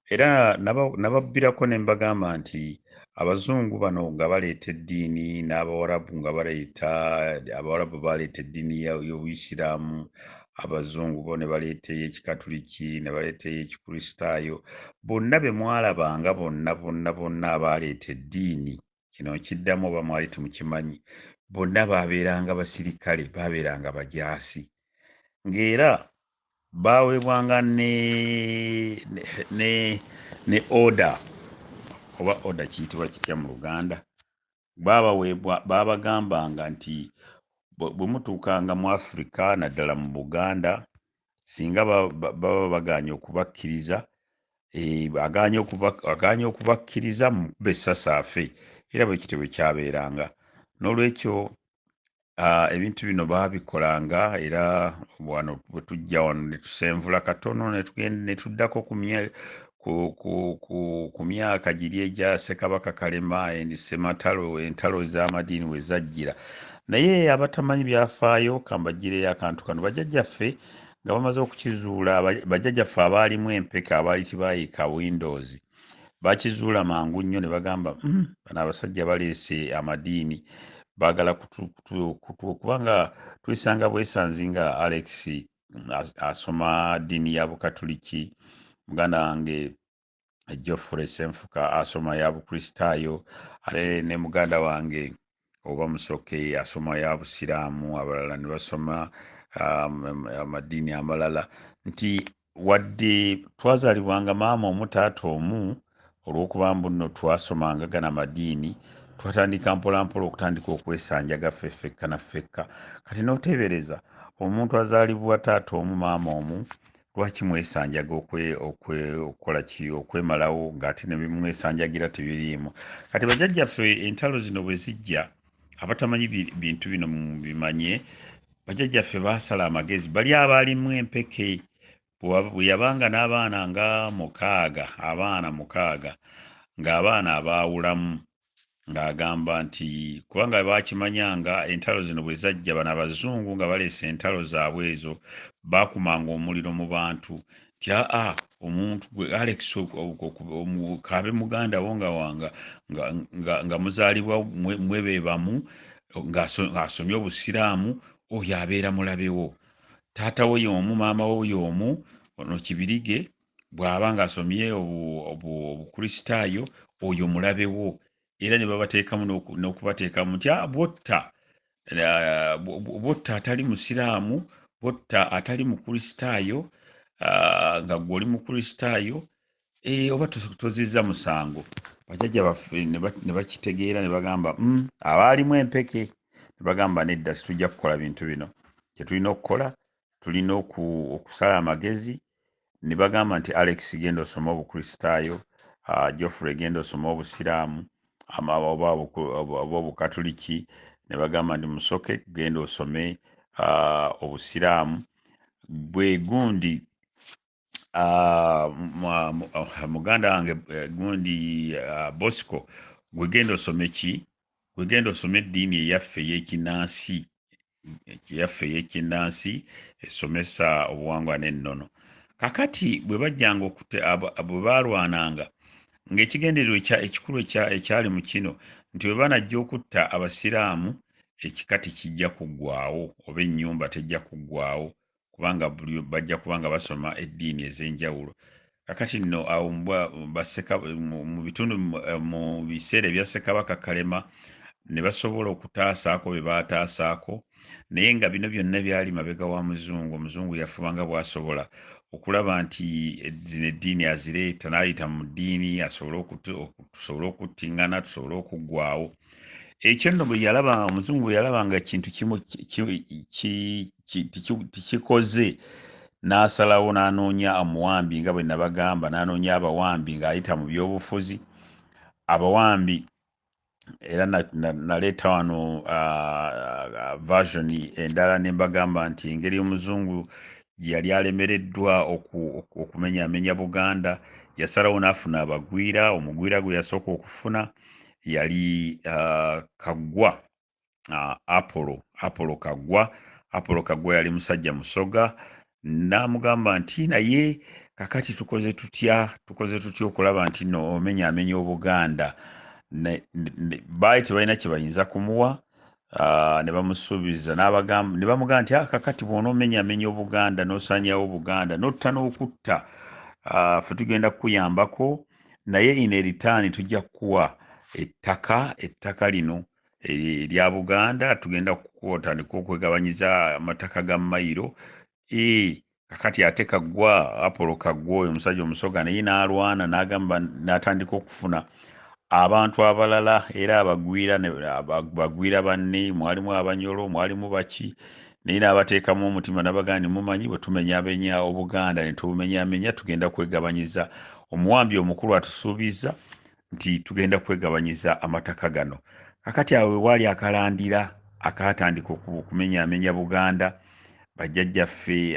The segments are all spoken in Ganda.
era nababbirako ne mbagamba nti abazungu bano nga baleeta eddiini n'abawarabu nga abawarabu baleeta eddiini y'obuyisiraamu, abazungu bo ne baleeta ey'ekikatuliki ne baleeta ey'ekikristaayo, bonna be mwalabanga bonna abaleeta eddiini, kino kiddamu oba mwali temukimanyi, bonna baabeeranga basirikale, baabeeranga bajaasi, ng'era baweebwanga ne order oba order kiyitibwa kitya mu Luganda, babagambanga nti bwe mutuukanga mu Africa naddala mu Buganda, singa baba bagaanye okubakkiriza, agaanye okubakkiriza mukube essasi afe, era bwe kityo bwe kyabeeranga. N'olwekyo ebintu bino baabikolanga, era wano bwe tujja wano ne tusenvula katono ne tuddako ku myaka giri egya Ssekabaka Kalema Ssematalo, entalo ez'amadiini we zajjira. Naye abatamanyi byafaayo kambagireyo akantu kano, bajjajjaffe nga bamaze okukizuula, bajjajjaffe abaalimu empeke abaali tibaayika Windows bakizuula mangu nnyo ne bagamba bano abasajja baleese amadiini, baagala kubanga tuyisanga bwesanzi nga Alex asoma ddiini ya Bukatuliki, muganda wange Geoffrey Senfuka asoma ya Bukristaayo, ate ne muganda wange oba Musoke asoma ya Busiraamu, abalala ne basoma amadiini amalala, nti wadde twazaalibwanga maama omu taata omu, olw'okuba nno twasomanga gana amadiini, twatandika mpolampola okutandika okwesanjaga ffekka na ffekka. Kati n'oteebereza omuntu azaalibwa taata omu maama omu, lwaki mwesanjaga okukola ki, okwemalawo ng'ate ne bimwesanjagira tebiriimu. Kati bajjajjaffe entalo zino bwe zijja, abatamanyi bintu bino bimanye, bajjajjaffe baasala amagezi, bali abaalimu empeke bwe yabanga n'abaana nga abaana mukaaga, ng'abaana abaawulamu, ng'agamba nti kubanga baakimanyanga entalo zino bwe zajja, bano abazungu nga baleese entalo zaabwe ezo, baakumanga omuliro mu bantu nti omuntu gwe Alex kaabe muganda wo nga muzaalibwa mwe beebamu, ng'asomye Obusiraamu, oyo abeera mulabewo. Taata we y'omu, maama we y'omu, ono Kibirige bw'aba ng'asomye Obukristaayo, oyo mulabewo. Era ne babateekamu n'okubateekamu nti bw'otta atali Musiraamu, bw'otta atali Mukristaayo, nga gwe oli Mukristaayo, oba tozizza musango. Bajjajja baffe ne bakitegeera ne bagamba abaalimu empeke, ne bagamba nedda, situjja kukola bintu bino. Kye tulina okukola, tulina okusala amagezi. Ne bagamba nti Alex genda osoma Obukristaayo, Geoffrey genda osoma Obusiraamu oba Obukatuliki, ne bagamba nti Musoke genda osome Obusiraamu, bwe gundi muganda wange gundi Bosco gwe genda osome ki, gwe genda osome eddiini eyaffe ey'ekinnansi esomesa obuwangwa n'ennono. Kakati bwe bajjanga bwe baalwananga, ng'ekigendererwa ekikulu ekyali mu kino nti bwe banajja okutta Abasiraamu, ekikati kijja kuggwaawo oba ennyumba tejja kuggwaawo, kubanga bajja kubanga basoma eddiini ez'enjawulo. Kakati nno awo mu bitundu mu biseera ebya Ssekabaka Kalema ne basobola okutaasaako bye baataasaako, naye nga bino byonna byali mabega wa Muzungu. Omuzungu yafubanga bw'asobola okulaba nti zino eddiini azireeta, n'ayita mu ddiini tusobole okuttingana, tusobole okuggwaawo. Ekyo nno bwe yalaba, Omuzungu bwe yalaba nga kintu kimu tikikoze, n'asalawo n'anoonya omuwambi nga bwe nabagamba, n'anoonya abawambi ng'ayita mu byobufuzi. Abawambi era naleeta wano version endala ne mbagamba nti engeri Omuzungu gye yali alemereddwa okumenyaamenya Buganda, yasalawo n'afuna abagwira. Omugwira gwe yasooka okufuna yali Kaggwa, Apollo Kaggwa. Apollo Kaggwa yali musajja musoga, n'amugamba nti naye kakati tukoze tutya okulaba nti no omenyaamenya Obuganda baali tebalina kye bayinza kumuwa ne bamusuubiza ne bamugamba nti kakati bw'onoomenyaamenya Obuganda n'osanyawo Buganda n'otta n'okutta ffe tugenda kukuyambako naye in return tujja kukuwa ettaka lino erya Buganda tugenda kukotandika okwegabanyiza amataka ga mayiro kakati ate kaggwa Apollo kaggwa oyo omusajja omusoga naye n'alwana n'agamba n'atandika okufuna abantu abalala era bagwira banne mwalimu Abanyolo mwalimu baki naye n'abateekamu omutima n'abaganda mumanyi bwe tumenyaamenya Obuganda ne tubumenyaamenya tugenda kwegabanyiza omuwambi omukulu atusuubiza nti tugenda kwegabanyiza amataka gano kakati awo wewaali akalandira akatandika okumenyaamenya Buganda bajjajjaffe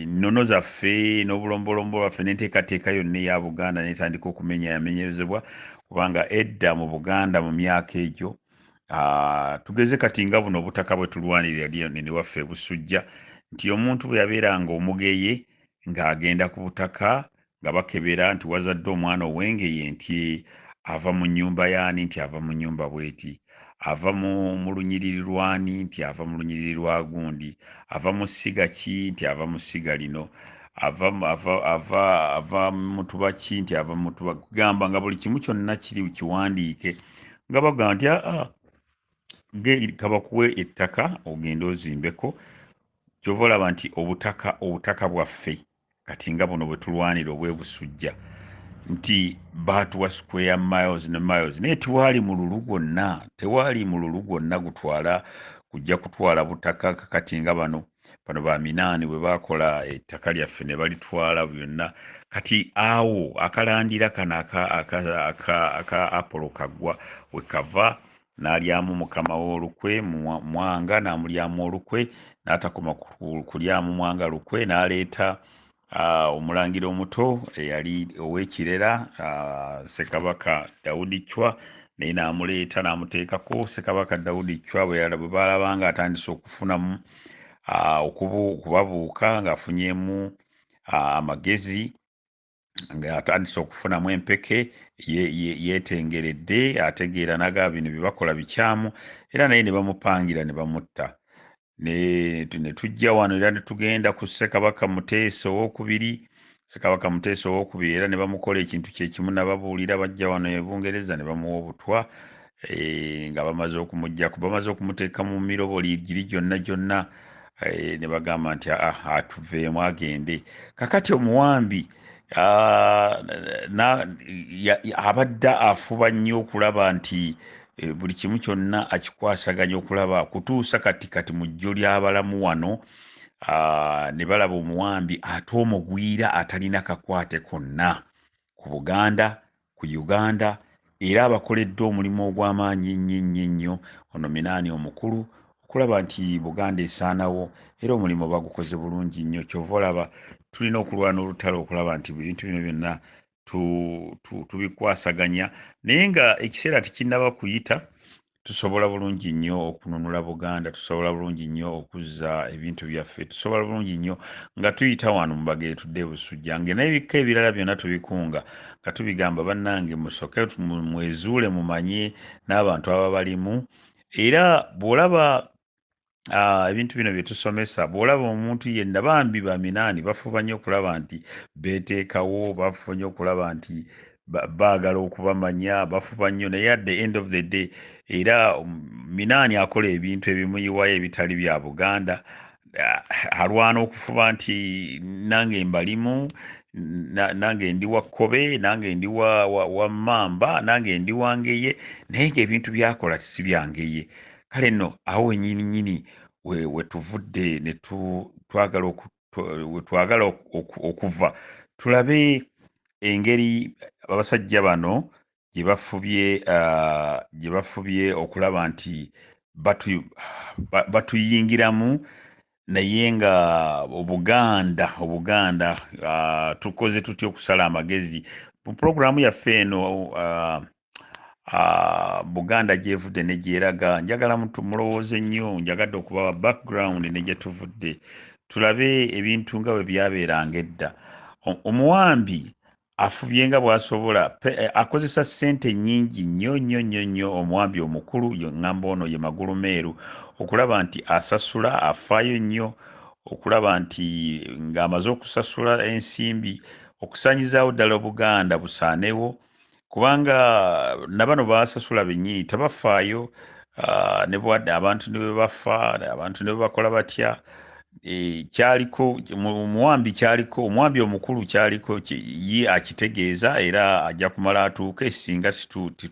ennono zaffe n'obulombolombo bwaffe n'enteekateeka yonna eya Buganda n'etandika okumenyaamenyezebwa kubanga edda mu Buganda mu myaka egyo tugeze kati nga buno obutaka bwe tulwanirira nene waffe Ebussujja nti omuntu bwe yabeeranga omugeye ng'agenda ku butaka nga bakebera nti wazadde omwana ow'engeye nti ava mu nnyumba y'ani nti ava mu nnyumba bweti ava mu lunyiriri lwani nti ava mu lunyiriri lwa gundi ava mu ssiga ki nti ava mu ssiga lino ava mu tuba ki nti ava mu tuba kugamba nga buli kimu kyonna kiri kiwandiike nga bagamba nti kabakuwe ettaka ogende ozimbeko kyova olaba nti obutaka bwaffe kati nga buno bwe tulwanira obw'Ebussujja nti baatuwa square miles ne miles naye tewaali mululu gwonna kujja kutwala butaka kakati nga bano ba Minaani bwe baakola ettaka lyaffe ne balitwala byonna kati awo akalandira kano aka Apollo kaggwa we kava n'alyamu mukama w'olukwe Mwanga n'amulyamu olukwe n'atakoma kulyamu Mwanga lukwe n'aleeta omulangira omuto eyali ow'ekirera Ssekabaka Daudi Chwa naye n'amuleeta n'amuteekako Ssekabaka Daudi Chwa bwe balaba nga atandise okufunamu okubabuuka ng'afunyemu amagezi ng'atandise okufunamu empeke yeetengeredde ategeera naga bino bye bakola bikyamu era naye ne bamupangira ne bamutta ne tujja wano era ne tugenda ku Ssekabaka Muteesa owookubiri era ne bamukola ekintu kyekimu nababuulira bajja wano e Bungereza ne bamuwa obutwa nga bamaze okumuggyako bamaze okumuteeka mu miroboli giri gyonna ne bagamba nti atuveemu agende kakati omuwambi abadde afuba nnyo okulaba nti buli kimu kyonna akikwasaganya okulaba kutuusa kati mu jjo ly'abalamu wano ne balaba omuwambi ate omugwira atalina kakwate konna ku Buganda ku Uganda era abakoledde omulimu ogw'amaanyi ennyo ono Minaani omukulu okulaba nti Buganda esaanawo era omulimu bagukoze bulungi nnyo kyova olaba tulina okulwana olutalo okulaba nti ebintu bino byonna tubikwasaganya naye nga ekiseera tekinnaba kuyita tusobola bulungi nnyo okununula Buganda tusobola bulungi nnyo okuzza ebintu byaffe tusobola bulungi nnyo nga tuyita wano mu Abageye Tudde Ebussujja n'ebika ebirala byonna tubikunga nga tubigamba bannange musoke mwezuule mumanye n'abantu ababalimu era bw'olaba ebintu bino bye tusomesa bw'olaba omuntu yenna bambi ba Minaani bafuba nnyo okulaba nti beeteekawo bafuba nnyo okulaba nti baagala okubamanya bafuba nnyo naye at the end of the day era Minaani akola ebintu ebimuyiwayo ebitali bya Buganda alwana okufuba nti nange mbalimu nange ndi wa Kkobe nange ndi wa Mmamba nange ndi wa Ngeye naye ng'ebintu byakola si bya Ngeye kale nno awo wennyini we tuvudde ne twagala okuva tulabe engeri abasajja bano gye bafubye okulaba nti batuyingiramu naye nga Obuganda tukoze tutya okusala amagezi mu pulogulaamu yaffe eno Buganda Jevudde ne Jeragga njagala mulowooze nnyo njagadde okubawa background ne gye tuvudde tulabe ebintu nga bwe byabeeranga edda omuwambi afubye nga bw'asobola akozesa ssente nnyingi nnyo omuwambi omukulu ngamba ono ye Magulumeeru okulaba nti asasula afaayo nnyo okulaba nti ng'amaze okusasula ensimbi okusaanyizaawo ddala Obuganda busaanewo kubanga nabano baasasula bennyini tabafaayo ne bwadde abantu ne bwe bafa abantu ne bwe bakola batya kyaliko omuwambi omukulu kyaliko ye akitegeeza era ajja kumala atuuke singa